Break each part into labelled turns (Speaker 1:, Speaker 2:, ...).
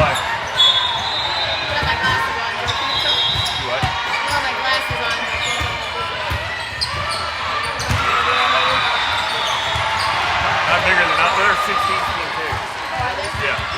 Speaker 1: Why?
Speaker 2: Put my glasses on.
Speaker 1: You what?
Speaker 2: Put my glasses on.
Speaker 1: Not bigger than us. They're 16 feet too.
Speaker 2: Are they?
Speaker 1: Yeah.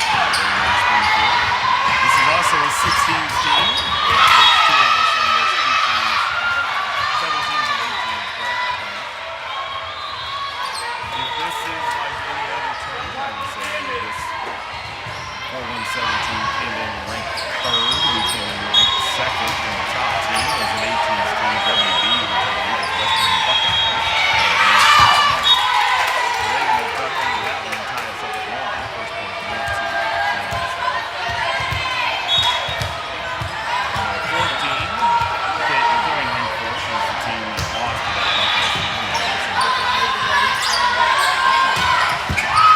Speaker 1: last quarter. This is also a 16s team. There's two of us on this 18s, 17s and 18s bracket plan. If this is like any other tournament, I would say this 4-1-17 came in ranked third. We came in ranked second, and the top team was an 18s team, WB, which I believe is Western Buckeyes. Reagan will duck into that one and tie us up at 1. First point went to Kansas. 14, Carrying Force was the team that lost to that Buckeyes team.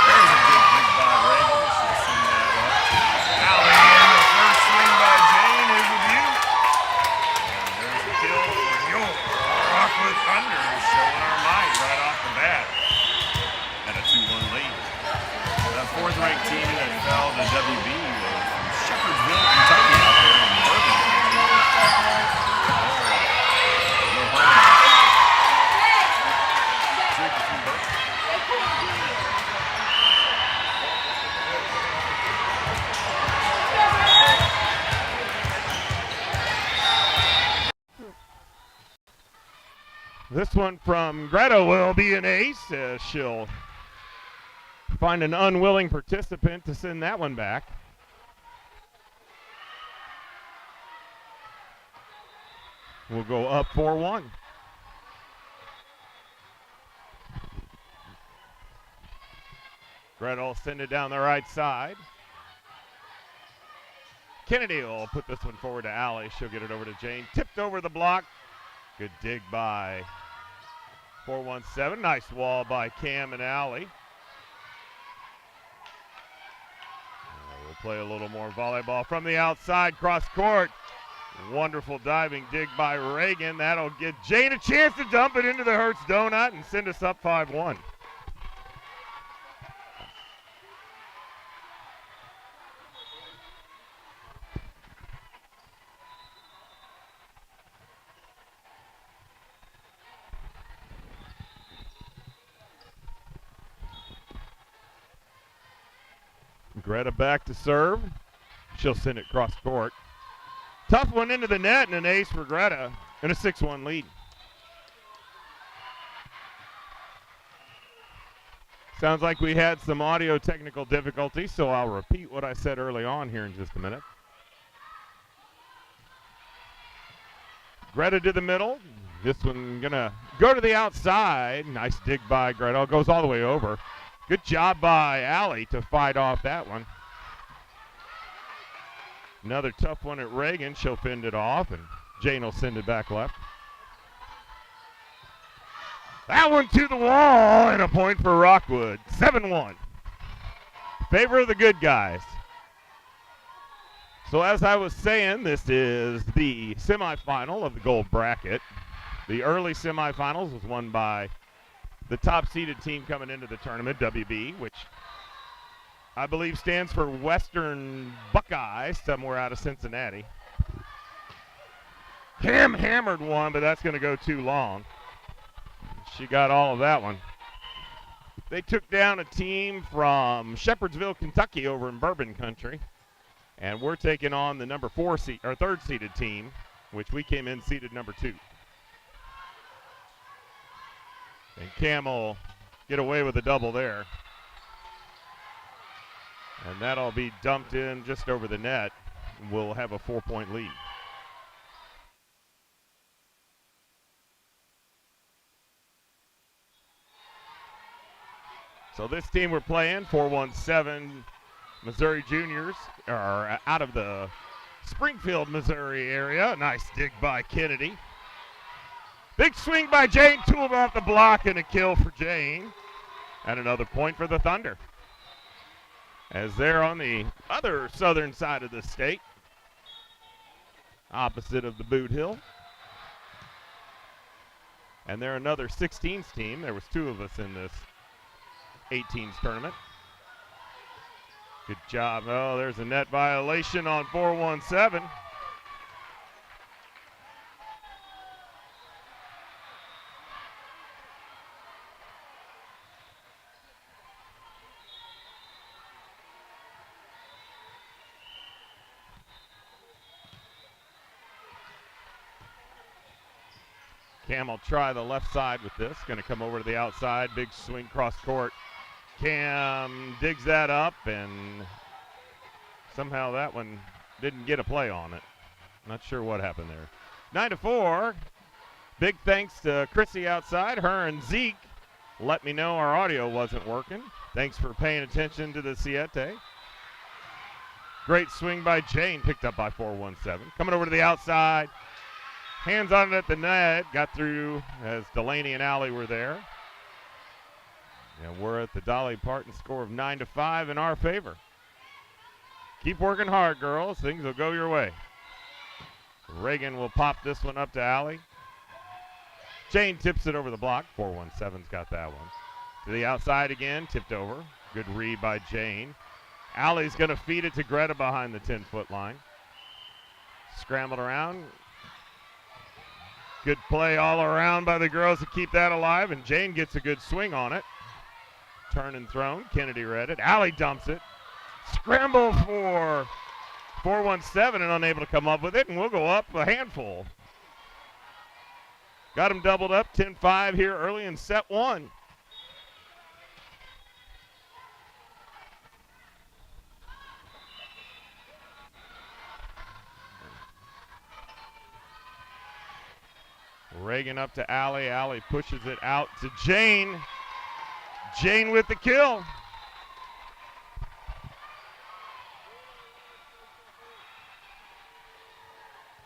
Speaker 1: There's a good dig by Reagan. Should have seen that up. Alley in the first swing by Jane is with you. And there's a kill for your Rockwood Thunder, showing our might right off the bat. At a 2-1 lead. That fourth-ranked team that fell to WB was from Shepherdsville, Kentucky, out there in Bourbon.
Speaker 3: This one from Greta will be an ace. She'll find an unwilling participant to send that one back. We'll go up 4-1. Greta will send it down the right side. Kennedy will put this one forward to Allie. She'll get it over to Jane. Tipped over the block. Good dig by 4-1-7. Nice wall by Cam and Allie. We'll play a little more volleyball from the outside, cross court. Wonderful diving dig by Reagan. That'll give Jane a chance to dump it into the Hertz Donut and send us up 5-1. Greta back to serve. She'll send it cross court. Tough one into the net and an ace for Greta and a 6-1 lead. Sounds like we had some audio technical difficulties, so I'll repeat what I said early on here in just a minute. Greta to the middle. This one gonna go to the outside. Nice dig by Greta. Goes all the way over. Good job by Allie to fight off that one. Another tough one at Reagan. She'll fend it off, and Jane will send it back left. That one to the wall, and a point for Rockwood. 7-1. Favor of the good guys. So as I was saying, this is the semifinal of the gold bracket. The early semifinals was won by the top-seeded team coming into the tournament, WB, which I believe stands for Western Buckeyes, somewhere out of Cincinnati. Cam hammered one, but that's going to go too long. She got all of that one. They took down a team from Shepherdsville, Kentucky, over in Bourbon Country, and we're taking on the number 4 seed or third-seeded team, which we came in seeded number 2. And Cam will get away with a double there. And that'll be dumped in just over the net. We'll have a 4-point lead. So this team we're playing, 4-1-7 Missouri Juniors, are out of the Springfield, Missouri area. Nice dig by Kennedy. Big swing by Jane, tooled off the block, and a kill for Jane. And another point for the Thunder. As they're on the other southern side of the state, opposite of the Boot Hill. And they're another 16s team. There was 2 of us in this 18s tournament. Good job. Oh, there's a net violation on 4-1-7. Cam will try the left side with this. Going to come over to the outside. Big swing cross court. Cam digs that up, and somehow that one didn't get a play on it. Not sure what happened there. 9-4. Big thanks to Chrissy outside. Her and Zeke let me know our audio wasn't working. Thanks for paying attention to the Siete. Great swing by Jane, picked up by 417. Coming over to the outside. Hands on it at the net. Got through as Delaney and Allie were there. And we're at the Dolly Parton score of 9-5 in our favor. Keep working hard, girls. Things will go your way. Reagan will pop this one up to Allie. Jane tips it over the block. 417's got that one. To the outside again, tipped over. Good read by Jane. Allie's going to feed it to Greta behind the 10-foot line. Scrambled around. Good play all around by the girls to keep that alive, and Jane gets a good swing on it. Turn and thrown. Kennedy read it. Allie dumps it. Scramble for 417 and unable to come up with it, and we'll go up a handful. Got them doubled up, 10-5 here early in set one. Reagan up to Allie. Allie pushes it out to Jane. Jane with the kill.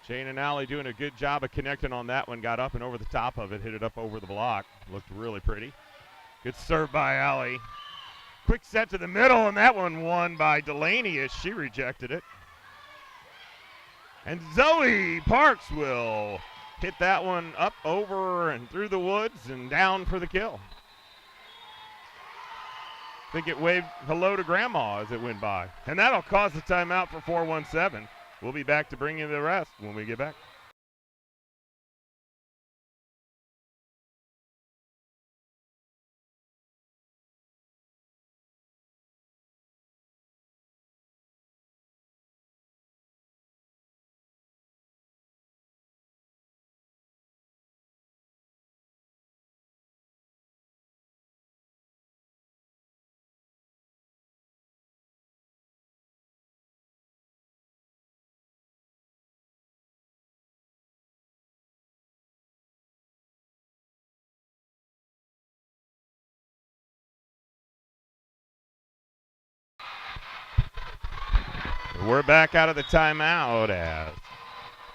Speaker 3: Jane and Allie doing a good job of connecting on that one. Got up and over the top of it. Hit it up over the block. Looked really pretty. Good serve by Allie. Quick set to the middle, and that one won by Delaney as she rejected it. And Zoe Parks will hit that one up, over, and through the woods and down for the kill. I think it waved hello to Grandma as it went by. And that'll cause the timeout for 417. We'll be back to bring you the rest when we get back. We're back out of the timeout as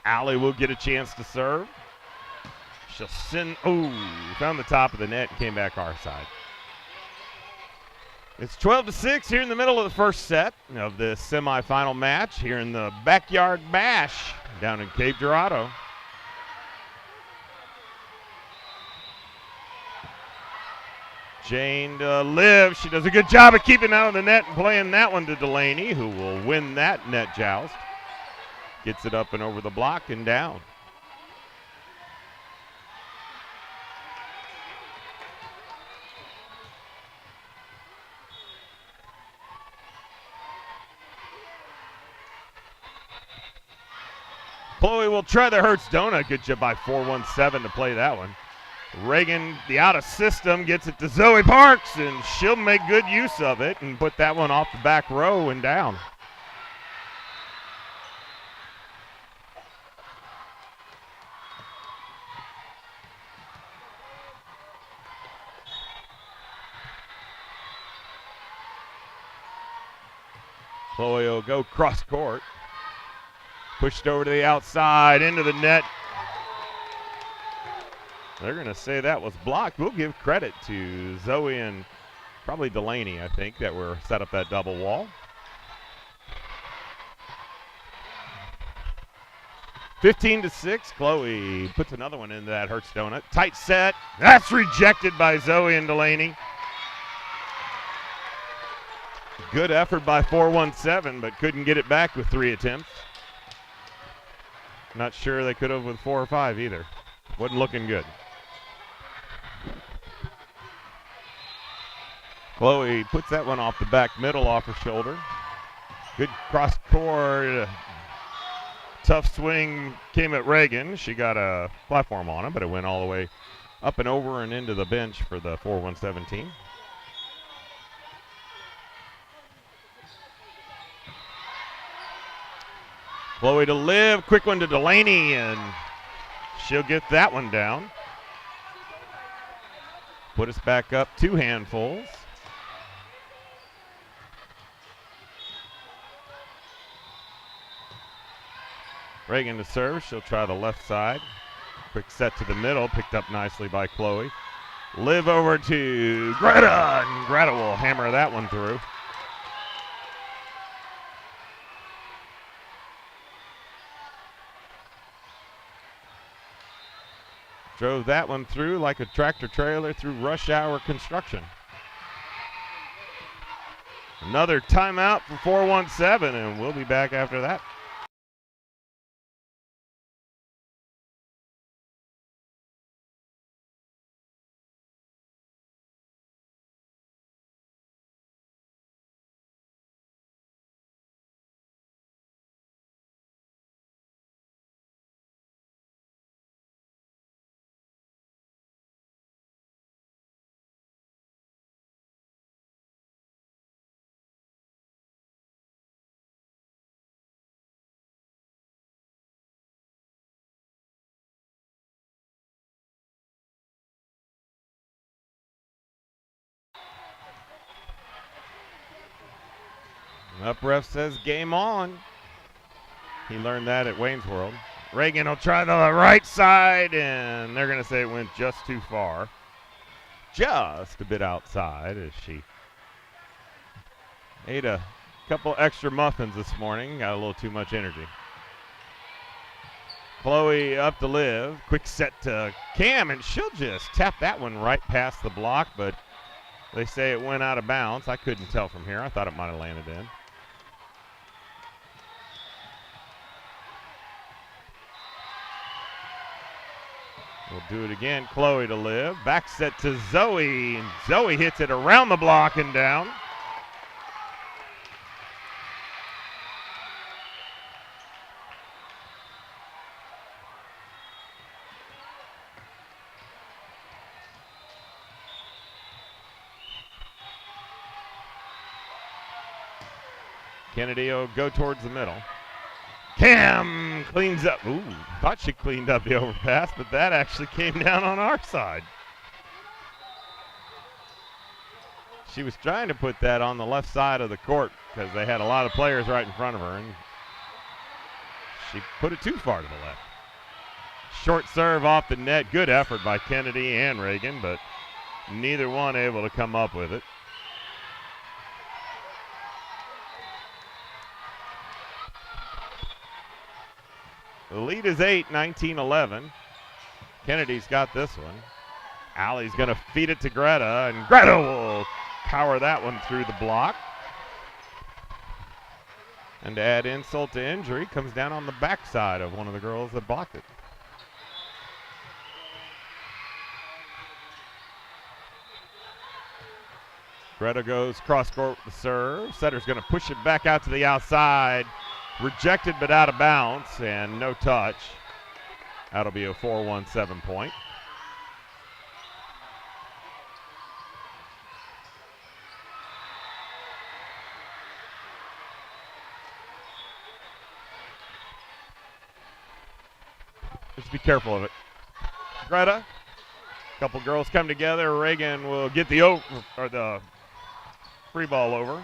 Speaker 3: Allie will get a chance to serve. She'll send, found the top of the net and came back our side. It's 12-6 here in the middle of the first set of this semifinal match here in the Backyard Bash down in Cape Girardeau. Jane to Liv. She does a good job of keeping out of the net and playing that one to Delaney, who will win that net joust. Gets it up and over the block and down. Chloe will try the Hertz donut. Good job by 417 to play that one. Reagan, the out of system, gets it to Zoe Parks, and she'll make good use of it and put that one off the back row and down. Chloe will go cross court. Pushed over to the outside, into the net. They're going to say that was blocked. We'll give credit to Zoe and probably Delaney, I think, that were set up that double wall. 15-6. Chloe puts another one into that Hertz donut. Tight set. That's rejected by Zoe and Delaney. Good effort by 417, but couldn't get it back with 3 attempts. Not sure they could have with 4 or 5 either. Wasn't looking good. Chloe puts that one off the back middle off her shoulder. Good cross court Tough swing came at Reagan. She got a platform on it, but it went all the way up and over and into the bench for the 4-1-7 team. Chloe to Liv, quick one to Delaney, and she'll get that one down. Put us back up 2 handfuls. Reagan to serve, she'll try the left side. Quick set to the middle, picked up nicely by Chloe. Liv over to Greta, and Greta will hammer that one through. Drove that one through like a tractor trailer through rush hour construction. Another timeout for 4-1-7, and we'll be back after that. Up ref says game on. He learned that at Wayne's World. Reagan will try the right side, and they're going to say it went just too far. Just a bit outside as she ate a couple extra muffins this morning. Got a little too much energy. Chloe up to Liv. Quick set to Cam, and she'll just tap that one right past the block, but they say it went out of bounds. I couldn't tell from here. I thought it might have landed in. We'll do it again. Chloe to Liv. Back set to Zoe. And Zoe hits it around the block and down. Kennedy will go towards the middle. Cam cleans up. Ooh, thought she cleaned up the overpass, but that actually came down on our side. She was trying to put that on the left side of the court because they had a lot of players right in front of her, and she put it too far to the left. Short serve off the net. Good effort by Kennedy and Reagan, but neither one able to come up with it. The lead is 8, 19-11. Kennedy's got this one. Allie's going to feed it to Greta, and Greta will power that one through the block. And to add insult to injury, comes down on the backside of one of the girls that blocked it. Greta goes cross court with the serve. Setter's going to push it back out to the outside. Rejected but out of bounds, and no touch. That'll be a 4-1-7 point. Just be careful of it. Greta, a couple girls come together. Reagan will get the free ball over.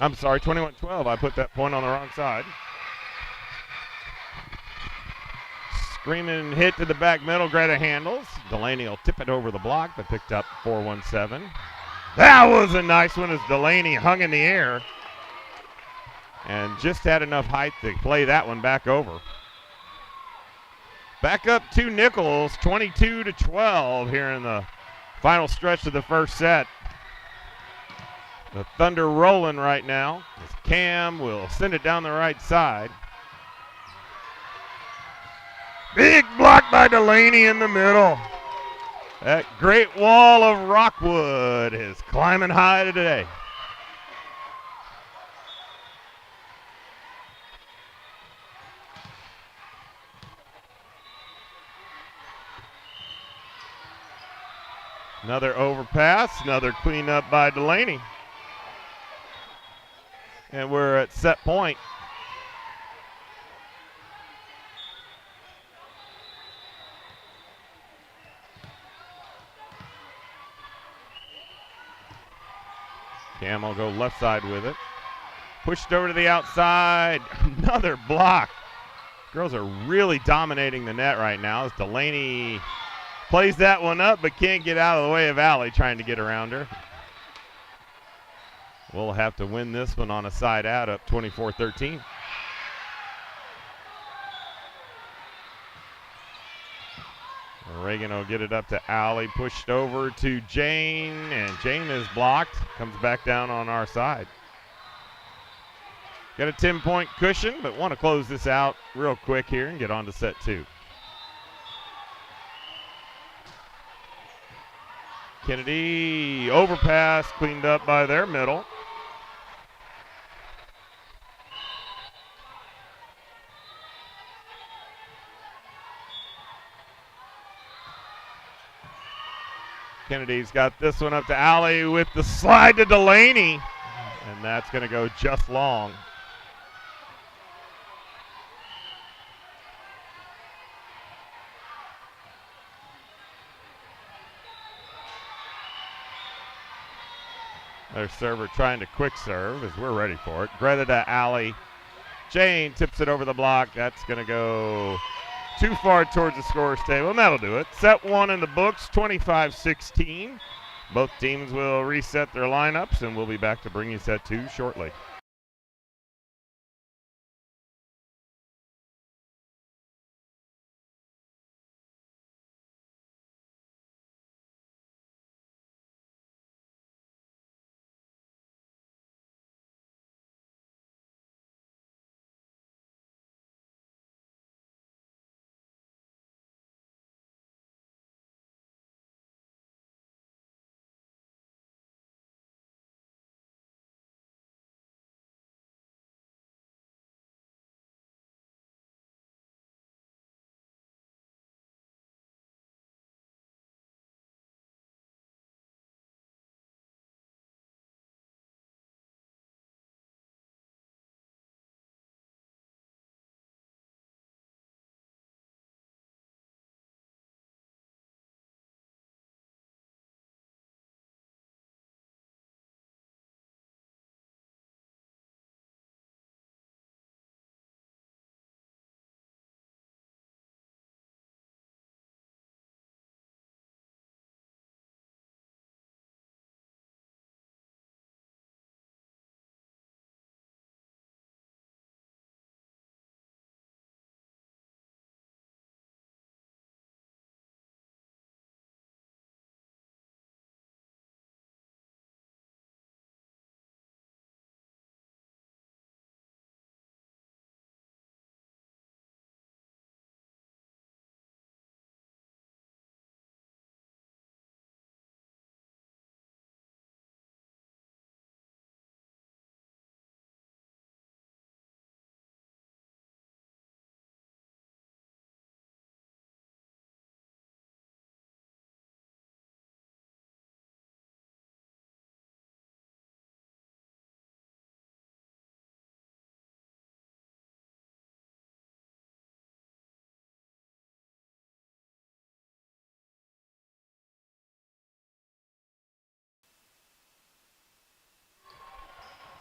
Speaker 3: I'm sorry, 21-12. I put that point on the wrong side. Screaming hit to the back middle. Greta handles. Delaney will tip it over the block, but picked up 4-1-7. That was a nice one as Delaney hung in the air and just had enough height to play that one back over. Back up to Nichols, 22-12 here in the final stretch of the first set. The Thunder rolling right now as Cam will send it down the right side. Big blocked by Delaney in the middle. That great wall of Rockwood is climbing high today. Another overpass, another cleanup by Delaney. And we're at set point. Cam will go left side with it. Pushed over to the outside. Another block. Girls are really dominating the net right now as Delaney plays that one up but can't get out of the way of Allie trying to get around her. We'll have to win this one on a side out, up 24-13. Reagan will get it up to Allie, pushed over to Jane, and Jane is blocked. Comes back down on our side. Got a 10-point cushion, but want to close this out real quick here and get on to set two. Kennedy, overpass, cleaned up by their middle. Kennedy's got this one up to Allie with the slide to Delaney, and that's going to go just long. Their server trying to quick serve as we're ready for it. Greta to Allie. Jane tips it over the block. That's going to go too far towards the scorer's table, and that'll do it. Set one in the books, 25-16. Both teams will reset their lineups, and we'll be back to bring you set two shortly.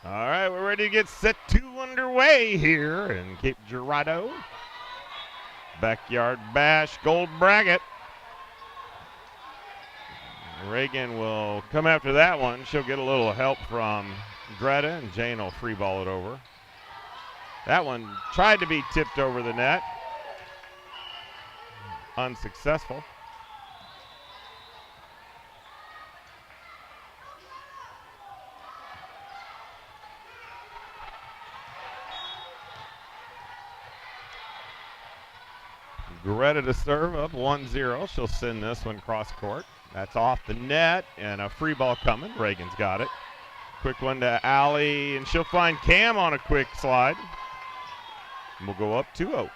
Speaker 3: All right, we're ready to get set two underway here in Cape Girardeau. Backyard Bash Gold Bracket. Reagan will come after that one. She'll get a little help from Greta, and Jane will free ball it over. That one tried to be tipped over the net. Unsuccessful. Greta to serve up 1-0. She'll send this one cross court. That's off the net and a free ball coming. Reagan's got it. Quick one to Allie, and she'll find Cam on a quick slide. And we'll go up 2-0.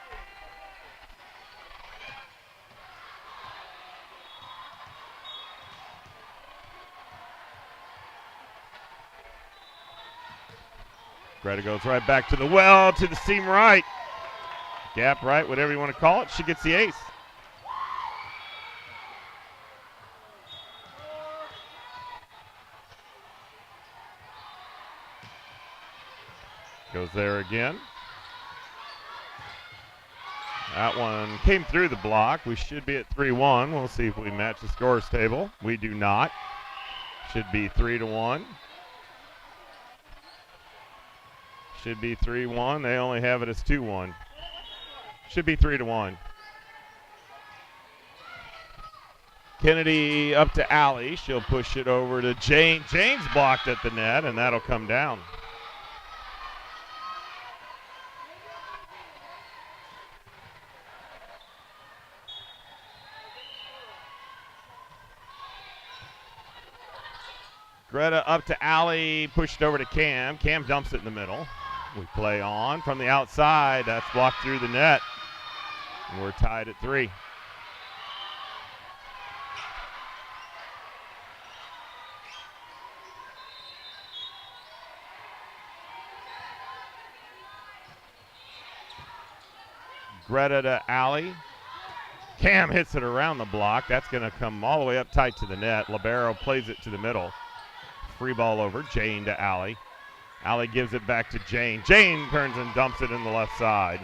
Speaker 3: Greta goes right back to the well, to the seam right. Gap right, whatever you want to call it. She gets the ace. Goes there again. That one came through the block. We should be at 3-1. We'll see if we match the scores table. We do not. Should be 3-1. Should be 3-1. They only have it as 2-1. Should be 3-1. Kennedy up to Allie. She'll push it over to Jane. Jane's blocked at the net, and that'll come down. Greta up to Allie, pushed over to Cam. Cam dumps it in the middle. We play on from the outside. That's blocked through the net. And we're tied at 3. Greta to Allie. Cam hits it around the block. That's going to come all the way up tight to the net. Libero plays it to the middle. Free ball over. Jane to Allie. Allie gives it back to Jane. Jane turns and dumps it in the left side.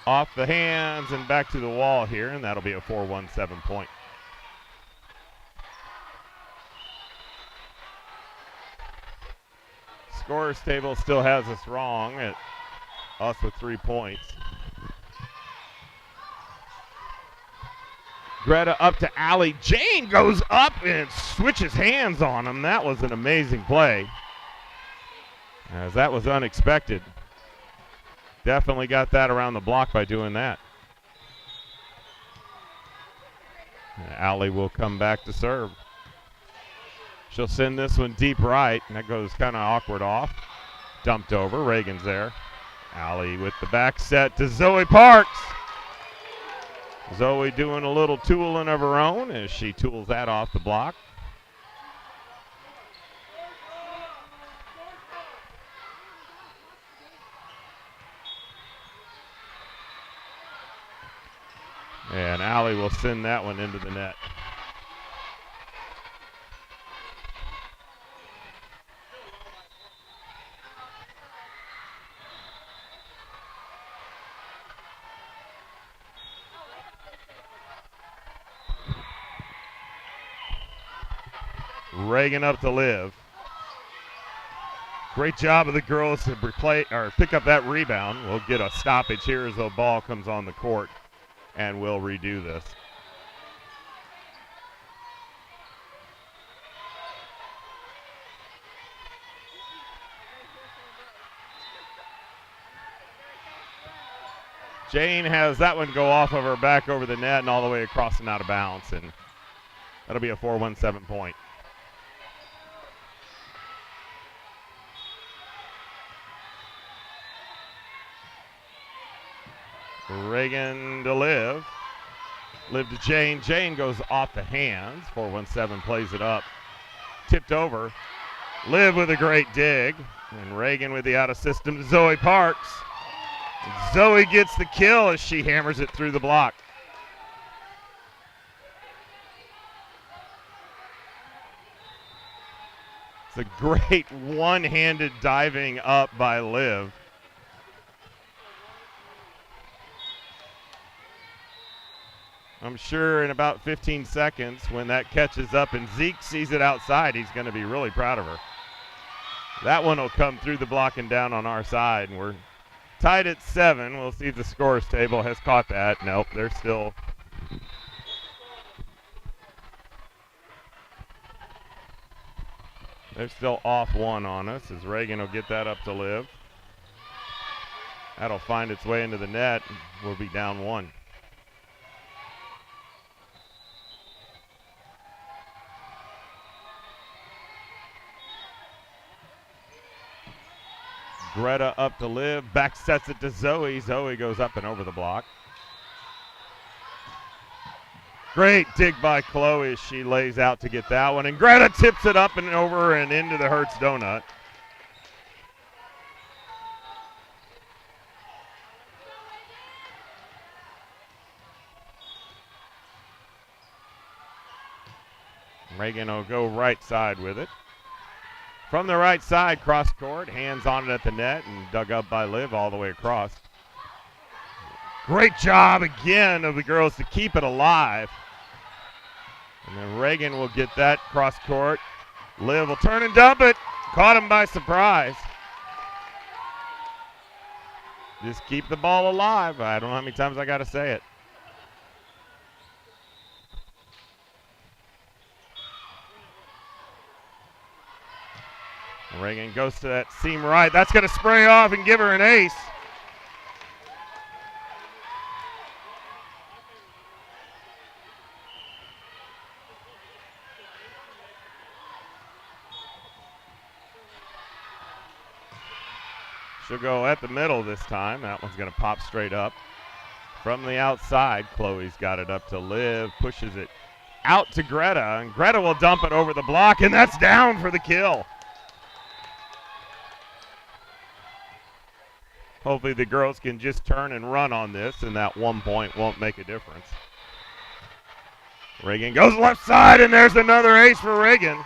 Speaker 3: Off the hands and back to the wall here, and that'll be a 4-1-7 point. Scorers table still has us wrong at us with 3 points. Greta up to Allie. Jane goes up and switches hands on him. That was an amazing play, as that was unexpected. Definitely got that around the block by doing that. Allie will come back to serve. She'll send this one deep right, and that goes kind of awkward off. Dumped over. Reagan's there. Allie with the back set to Zoe Parks. Zoe doing a little tooling of her own as she tools that off the block. And Allie will send that one into the net. Reagan up to Liv. Great job of the girls to pick up that rebound. We'll get a stoppage here as the ball comes on the court, and we'll redo this. Jane has that one go off of her back over the net and all the way across and out of bounds, and that'll be a 4-1-7 point. Reagan to Liv. Liv to Jane. Jane goes off the hands. 4-1-7 plays it up. Tipped over. Liv with a great dig. And Reagan with the out of system to Zoe Parks. And Zoe gets the kill as she hammers it through the block. It's a great one-handed diving up by Liv. I'm sure in about 15 seconds when that catches up and Zeke sees it outside, he's going to be really proud of her. That one will come through the block and down on our side, and we're tied at 7. We'll see if the scores table has caught that. Nope, they're still off 1 on us as Reagan will get that up to Liv. That'll find its way into the net. We'll be down 1. Greta up to Liv, back sets it to Zoe. Zoe goes up and over the block. Great dig by Chloe as she lays out to get that one. And Greta tips it up and over and into the Hertz donut. Reagan will go right side with it. From the right side, cross court, hands on it at the net and dug up by Liv all the way across. Great job again of the girls to keep it alive. And then Reagan will get that cross court. Liv will turn and dump it. Caught him by surprise. Just keep the ball alive. I don't know how many times I got to say it. Reagan goes to that seam right. That's going to spray off and give her an ace. She'll go at the middle this time. That one's going to pop straight up. From the outside, Chloe's got it up to Liv, pushes it out to Greta, and Greta will dump it over the block, and that's down for the kill. Hopefully the girls can just turn and run on this, and that 1 point won't make a difference. Reagan goes left side, and there's another ace for Reagan.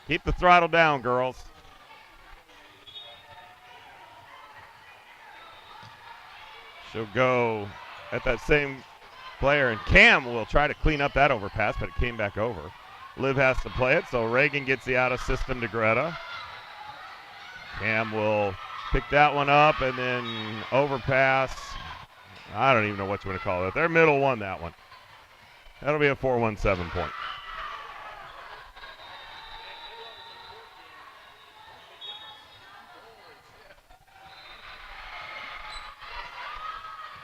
Speaker 3: Keep the throttle down, girls. She'll go at that same player, and Cam will try to clean up that overpass, but it came back over. Liv has to play it, so Reagan gets the out of system to Greta. Cam will pick that one up and then overpass. I don't even know what you want to call it. Their middle won that one. That'll be a 4-1-7 point.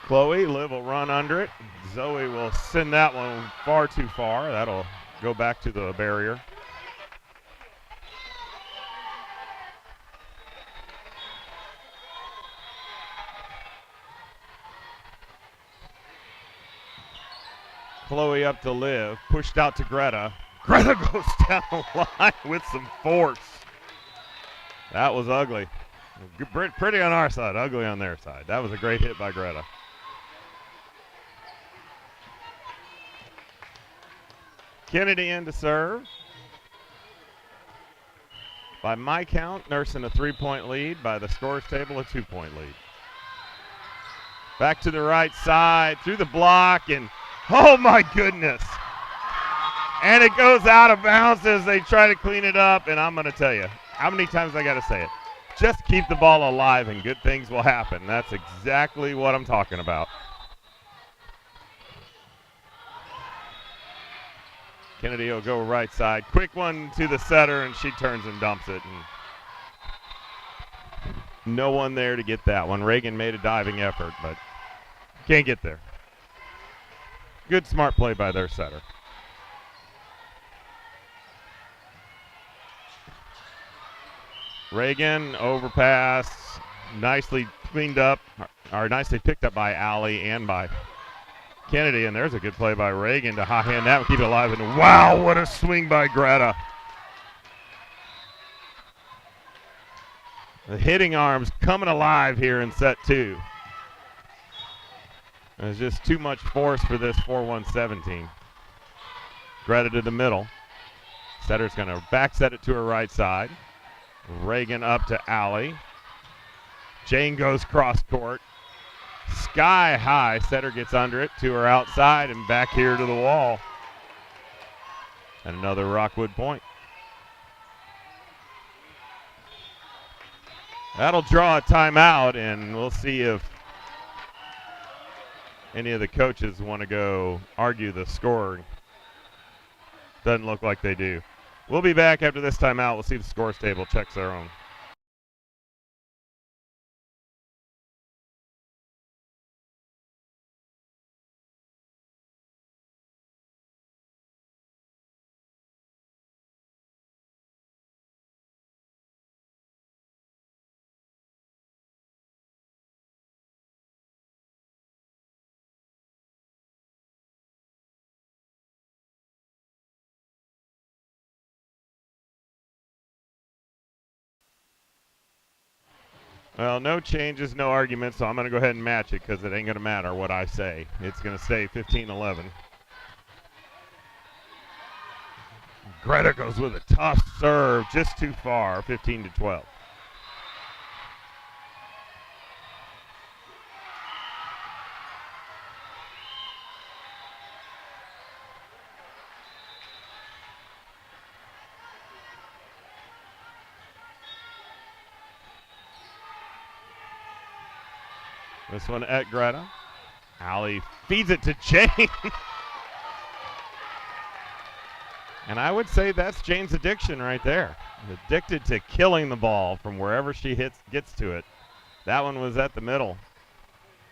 Speaker 3: Chloe, Liv will run under it. Zoe will send that one far too far. That'll go back to the barrier. Chloe up to Liv, pushed out to Greta. Greta goes down the line with some force. That was ugly. Pretty on our side, ugly on their side. That was a great hit by Greta. Kennedy in to serve. By my count, nursing a 3-point lead. By the scores table, a 2-point lead. Back to the right side, through the block, and oh my goodness. And it goes out of bounds as they try to clean it up, and I'm going to tell you, how many times I got to say it? Just keep the ball alive and good things will happen. That's exactly what I'm talking about. Kennedy will go right side. Quick one to the setter, and she turns and dumps it. And no one there to get that one. Reagan made a diving effort, but can't get there. Good, smart play by their setter. Reagan, overpass, nicely cleaned up, or nicely picked up by Allie and by Kennedy, and there's a good play by Reagan to hot hand that one, keep it alive, and wow, what a swing by Greta. The hitting arms coming alive here in set 2. There's just too much force for this 4-1-17. Greta to the middle. Setter's going to back set it to her right side. Reagan up to Allie. Jane goes cross court. Sky high. Setter gets under it to her outside and back here to the wall. And another Rockwood point. That'll draw a timeout, and we'll see if any of the coaches want to go argue the score. Doesn't look like they do. We'll be back after this timeout. We'll see if the scores table checks their own. Well, no changes, no arguments, so I'm going to go ahead and match it because it ain't going to matter what I say. It's going to stay 15-11. Greta goes with a tough serve, just too far, 15-12. This one at Greta. Allie feeds it to Jane. And I would say that's Jane's addiction right there. Addicted to killing the ball from wherever she gets to it. That one was at the middle.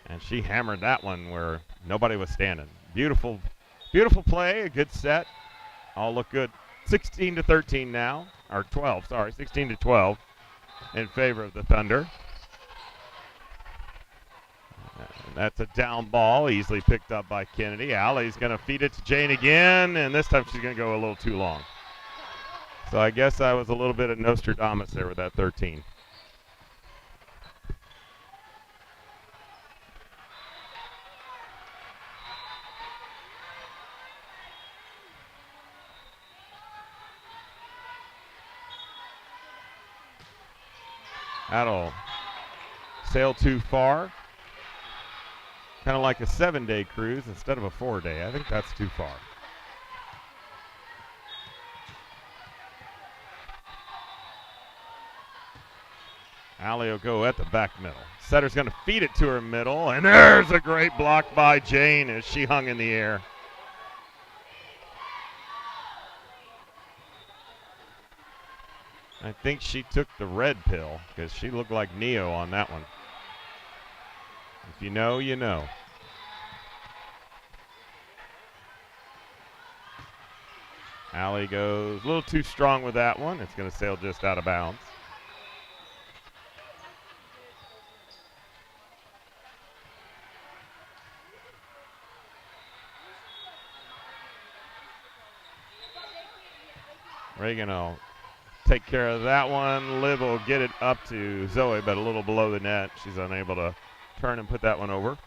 Speaker 3: And she hammered that one where nobody was standing. Beautiful, beautiful play, a good set. All look good. 16-13 now, or 12, sorry, 16-12 in favor of the Thunder. That's a down ball, easily picked up by Kennedy. Allie's going to feed it to Jane again, and this time she's going to go a little too long. So I guess I was a little bit of Nostradamus there with that 13. That'll sail too far. Kind of like a 7-day cruise instead of a 4-day. I think that's too far. Allie will go at the back middle. Setter's going to feed it to her middle, and there's a great block by Jane as she hung in the air. I think she took the red pill because she looked like Neo on that one. If you know, you know. Allie goes a little too strong with that one. It's going to sail just out of bounds. Reagan will take care of that one. Liv will get it up to Zoe, but a little below the net. She's unable to turn and put that one over.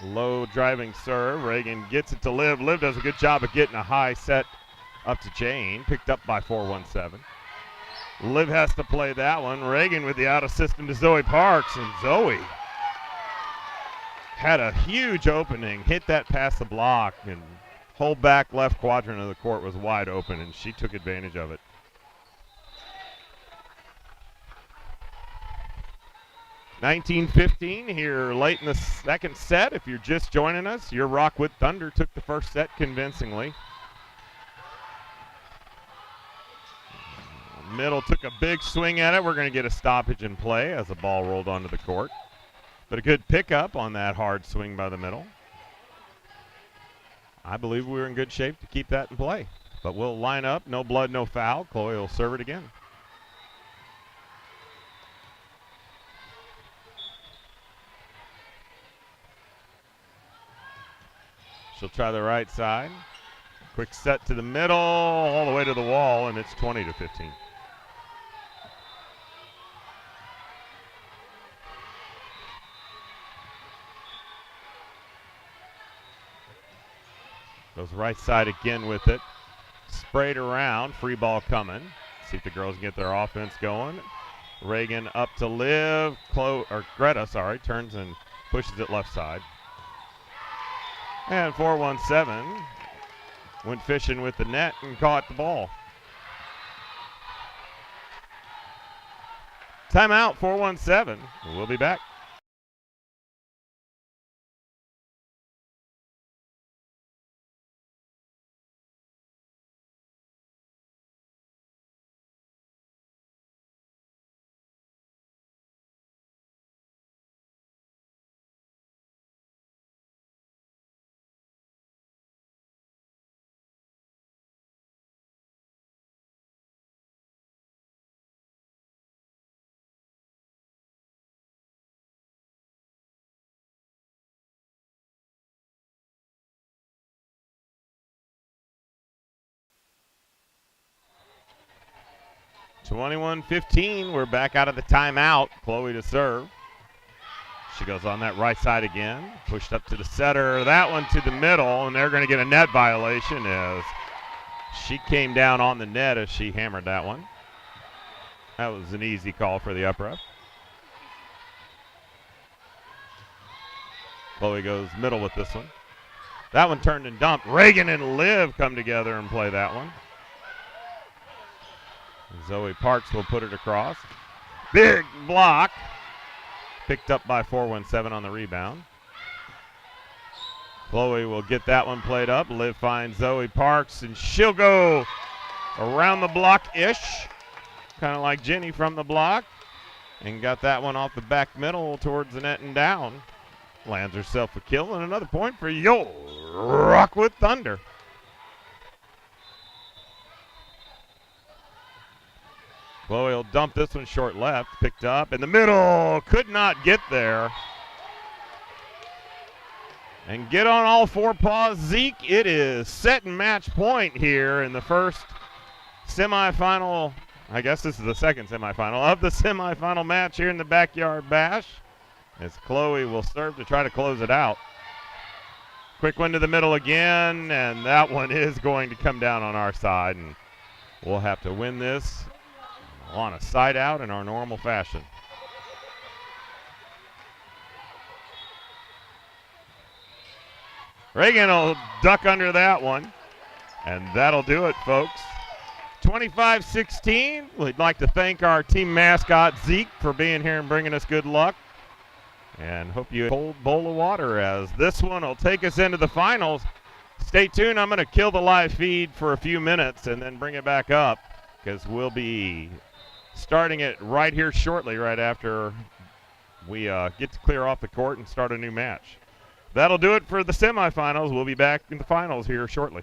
Speaker 3: Low driving serve. Reagan gets it to Liv. Liv does a good job of getting a high set up to Jane. Picked up by 417. Liv has to play that one. Reagan with the out of system to Zoe Parks, and Zoe had a huge opening, hit that past the block, and whole back left quadrant of the court was wide open, and she took advantage of it. (19-15) here late in the second set. If you're just joining us, your Rockwood Thunder took the first set convincingly. Middle took a big swing at it. We're going to get a stoppage in play as the ball rolled onto the court. But a good pickup on that hard swing by the middle. I believe we're in good shape to keep that in play. But we'll line up, no blood, no foul. Chloe will serve it again. She'll try the right side. Quick set to the middle, all the way to the wall, and it's 20-15. Goes right side again with it. Sprayed around, free ball coming. See if the girls can get their offense going. Reagan up to Liv. Greta, turns and pushes it left side. And 417 went fishing with the net and caught the ball. Timeout, 417. We'll be back. (21-15). We're back out of the timeout. Chloe to serve. She goes on that right side again. Pushed up to the setter. That one to the middle, and they're going to get a net violation as she came down on the net as she hammered that one. That was an easy call for the up ref. Chloe goes middle with this one. That one turned and dumped. Reagan and Liv come together and play that one. Zoe Parks will put it across. Big block. Picked up by 417 on the rebound. Chloe will get that one played up. Liv finds Zoe Parks, and she'll go around the block-ish, kind of like Jenny from the block, and got that one off the back middle towards the net and down. Lands herself a kill, and another point for Yo Rockwood Thunder. Chloe will dump this one short left, picked up in the middle, could not get there. And get on all four paws, Zeke. It is set and match point here in the first semifinal. I guess this is the second semifinal of the semifinal match here in the Backyard Bash, as Chloe will serve to try to close it out. Quick one to the middle again, and that one is going to come down on our side, and we'll have to win this on a side out in our normal fashion. Reagan will duck under that one, and that'll do it, folks. 25-16. We'd like to thank our team mascot, Zeke, for being here and bringing us good luck. And hope you cold bowl of water, as this one will take us into the finals. Stay tuned. I'm going to kill the live feed for a few minutes and then bring it back up, because we'll be starting it right here shortly, right after we get to clear off the court and start a new match. That'll do it for the semifinals. We'll be back in the finals here shortly.